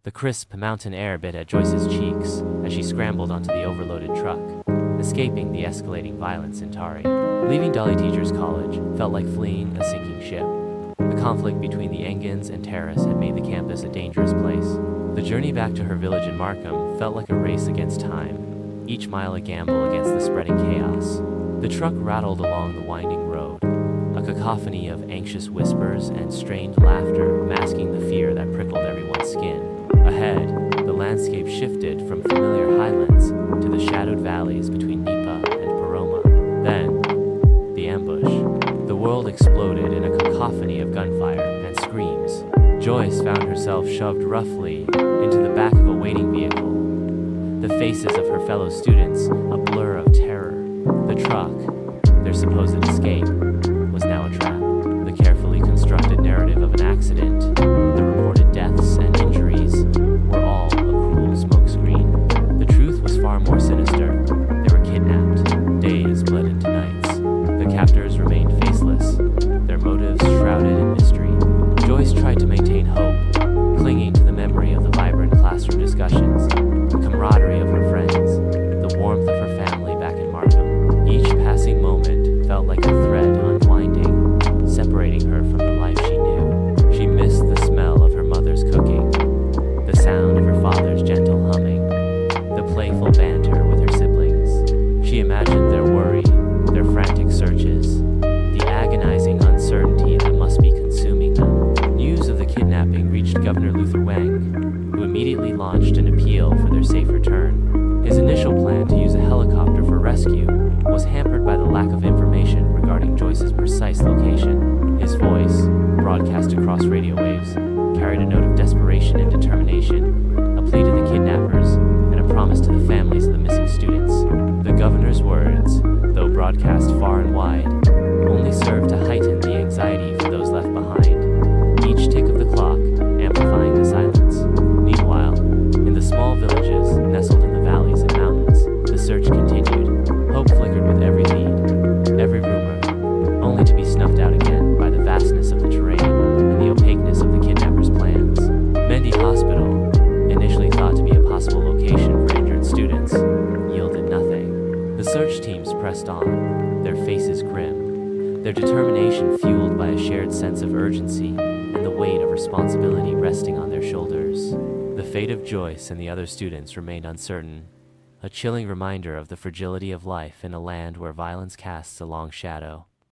The crisp mountain air bit at Joyce's cheeks as she scrambled onto the overloaded truck, escaping the escalating violence in Tari. Leaving Dauli Teachers College felt like fleeing a sinking ship. The conflict between the Engans and Taris had made the campus a dangerous place. The journey back to her village in Markham felt like a race against time, each mile a gamble against the spreading chaos. The truck rattled along the winding road, a cacophony of anxious whispers and strained laughter masking the fear that prickled everyone's skin. Ahead, the landscape shifted from familiar highlands to the shadowed valleys between Nipa and Poroma. Then, the ambush. The world exploded in a cacophony of gunfire and screams. Joyce found herself shoved roughly into the back of a waiting vehicle, the faces of her fellow students a blur of terror. The truck, their supposed escape, was now a trap. The carefully constructed narrative of an accident, the reported deaths and injuries, were all a cruel smokescreen. The truth was far more sinister. They were kidnapped. Days bled into nights. The captors remained faceless, their motives shrouded in mystery. Joyce tried to maintain hope, clinging to the memory of the vibrant classroom discussions, the camaraderie of her friends, the warmth of her family back in Markham. Each passing moment felt like a thread unwinding, separating her from the life she knew. She missed the smell of her mother's cooking, the sound of her father's gentle humming, the playful banter with her siblings. She imagined their worry, their frantic searches, the agonizing uncertainty that must be consuming them. News of the kidnapping reached Governor Luther Wenge, who immediately launched an appeal for their safe return. His initial plan to use a helicopter for rescue was hampered by the lack of information regarding Joyce's precise location. His voice, broadcast across radio waves, carried a note of desperation and determination, a plea to the kidnappers, and a promise to the families of the missing students. The governor's words, though broadcast far and wide, only served to heighten the anxiety for those left behind, each tick of the clock amplifying the silence. Meanwhile, in the small villages nestled in the valleys and mountains, the search continued. Hope flickered with every lead, every rumor, only to be snuffed out again by the vastness of the terrain and the opaqueness of the kidnappers' plans. Mendi Hospital, initially thought to be a possible location for injured students, yielded nothing. The search teams pressed on, their faces grim, their determination fueled by a shared sense of urgency and the weight of responsibility resting on their shoulders. The fate of Joyce and the other students remained uncertain, a chilling reminder of the fragility of life in a land where violence casts a long shadow.